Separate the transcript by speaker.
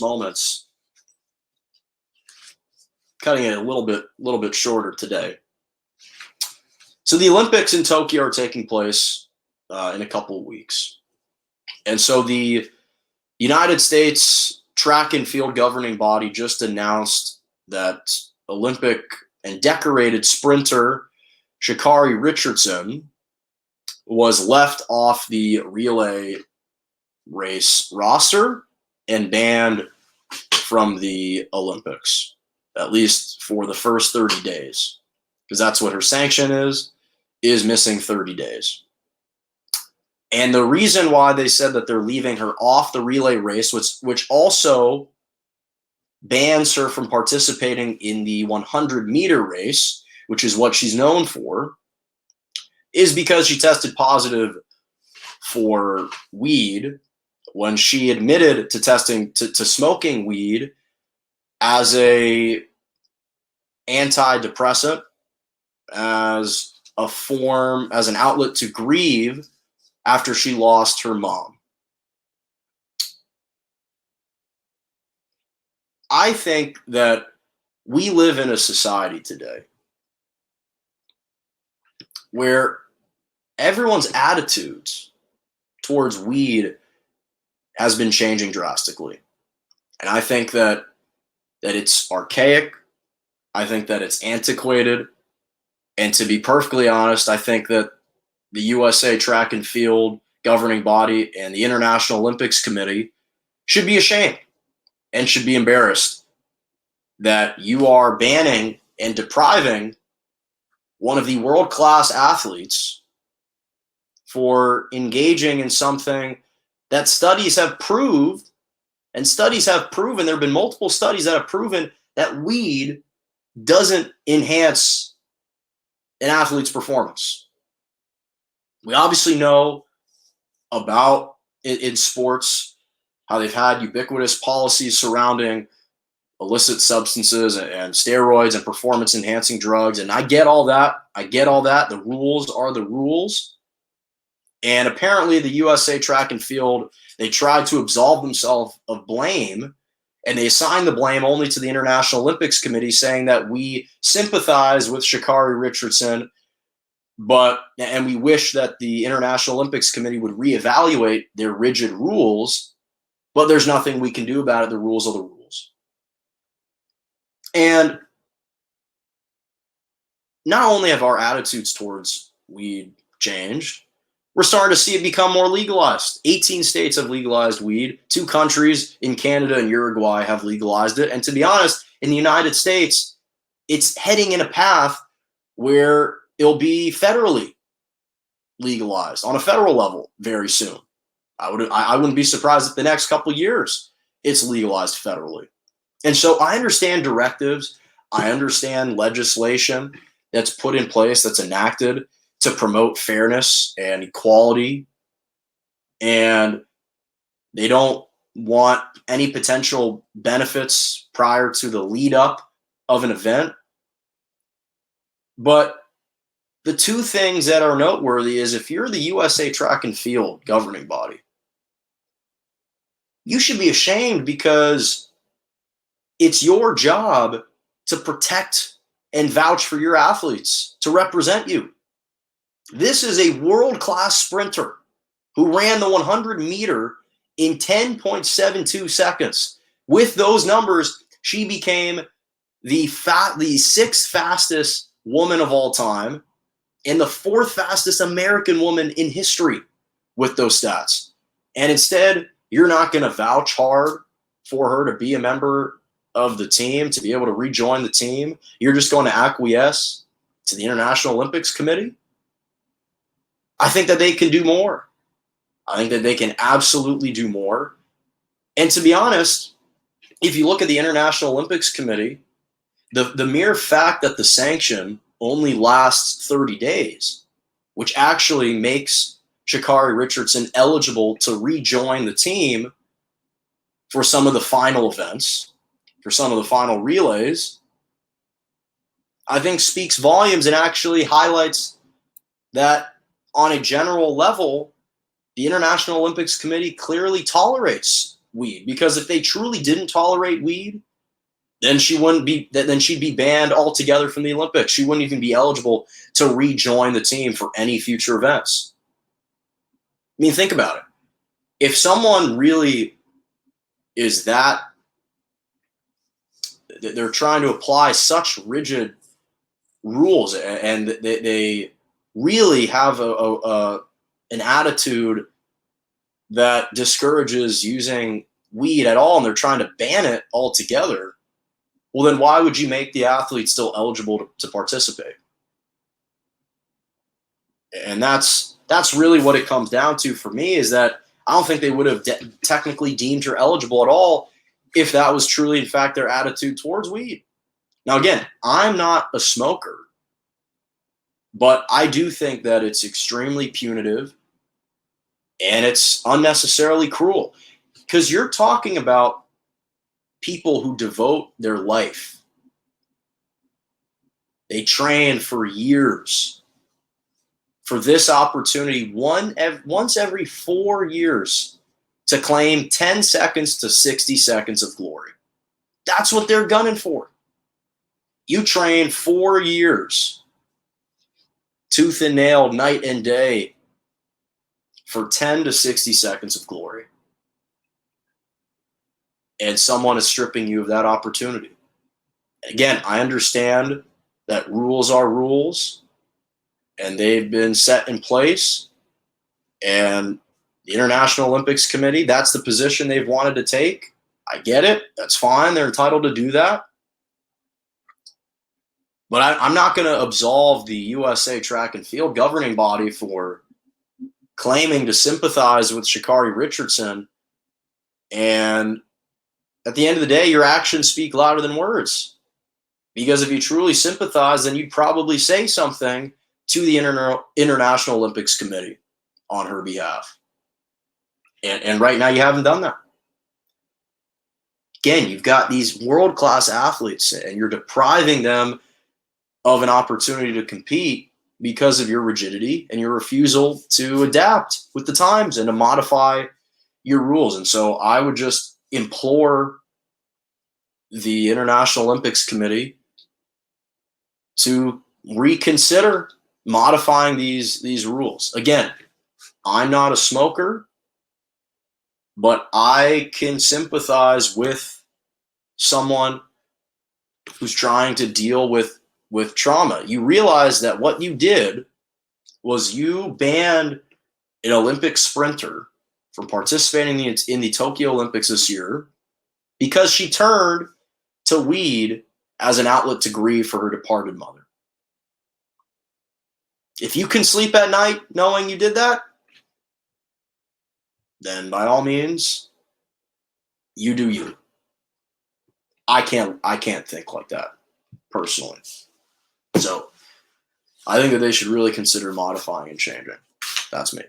Speaker 1: moments, cutting it a little bit shorter today. So the Olympics in Tokyo are taking place in a couple of weeks. And so the United States track and field governing body just announced that Olympic and decorated sprinter Sha'Carri Richardson was left off the relay race roster and banned from the Olympics, at least for the first 30 days, because that's what her sanction is missing 30 days. And the reason why they said that they're leaving her off the relay race, which also bans her from participating in the 100-meter race, which is what she's known for, is because she tested positive for weed when she admitted to smoking weed as a antidepressant, as an outlet to grieve after she lost her mom. I think that we live in a society today where everyone's attitudes towards weed has been changing drastically. And I think that it's archaic. I think that it's antiquated. And to be perfectly honest, I think that the USA Track and Field governing body and the International Olympics Committee should be ashamed and should be embarrassed that you are banning and depriving one of the world-class athletes for engaging in something that studies have proved, and studies have proven, there have been multiple studies that have proven that weed doesn't enhance an athlete's performance. We obviously know about in sports how they've had ubiquitous policies surrounding illicit substances and steroids and performance-enhancing drugs, and I get all that. The rules are the rules. And apparently the USA Track and Field, they tried to absolve themselves of blame, and they assigned the blame only to the International Olympics Committee, saying that we sympathize with Sha'Carri Richardson, and we wish that the International Olympics Committee would reevaluate their rigid rules, but there's nothing we can do about it. The rules are the rules. And not only have our attitudes towards weed changed, we're starting to see it become more legalized. 18 states have legalized weed. 2 countries in Canada and Uruguay have legalized it. And to be honest, in the United States, it's heading in a path where it'll be federally legalized on a federal level very soon. I wouldn't be surprised if the next couple of years it's legalized federally. And so I understand directives. I understand legislation that's put in place, that's enacted to promote fairness and equality. And they don't want any potential benefits prior to the lead up of an event. But the 2 things that are noteworthy is if you're the USA Track and Field governing body, you should be ashamed, because it's your job to protect and vouch for your athletes, to represent you. This is a world-class sprinter who ran the 100-meter in 10.72 seconds. With those numbers, she became the 6th fastest woman of all time and the 4th fastest American woman in history with those stats. And instead, you're not going to vouch hard for her to be a member of the team, to be able to rejoin the team. You're just going to acquiesce to the International Olympics Committee. I think that they can do more. I think that they can absolutely do more. And to be honest, if you look at the International Olympics Committee, the mere fact that the sanction only lasts 30 days, which actually makes Sha'Carri Richardson eligible to rejoin the team for some of the final events, for some of the final relays, I think speaks volumes and actually highlights that on a general level, the International Olympics Committee clearly tolerates weed, because if they truly didn't tolerate weed, then she'd be banned altogether from the Olympics. She wouldn't even be eligible to rejoin the team for any future events. I mean, think about it. If someone really is that, they're trying to apply such rigid rules, and they really have an attitude that discourages using weed at all, and they're trying to ban it altogether, well, then why would you make the athlete still eligible to participate? And that's really what it comes down to for me, is that I don't think they would have technically deemed her eligible at all if that was truly, in fact, their attitude towards weed. Now, again, I'm not a smoker, but I do think that it's extremely punitive and it's unnecessarily cruel, because you're talking about people who devote their life. They train for years for this opportunity once every 4 years to claim 10 seconds to 60 seconds of glory. That's what they're gunning for. You train 4 years, tooth and nail, night and day, for 10 to 60 seconds of glory. And someone is stripping you of that opportunity. Again, I understand that rules are rules, and they've been set in place. And the International Olympics Committee, that's the position they've wanted to take. I get it. That's fine. They're entitled to do that. But I'm not going to absolve the USA Track and Field governing body for claiming to sympathize with Sha'Carri Richardson. And at the end of the day, your actions speak louder than words. Because if you truly sympathize, then you'd probably say something to the International Olympics Committee on her behalf. And right now you haven't done that. Again, you've got these world-class athletes, and you're depriving them of an opportunity to compete because of your rigidity and your refusal to adapt with the times and to modify your rules. And so I would just implore the International Olympics Committee to reconsider modifying these rules. Again, I'm not a smoker, but I can sympathize with someone who's trying to deal with trauma. You realize that what you did was you banned an Olympic sprinter from participating in the Tokyo Olympics this year because she turned to weed as an outlet to grieve for her departed mother. If you can sleep at night knowing you did that, then by all means, you do you. I can't think like that personally. So I think that they should really consider modifying and changing. That's me.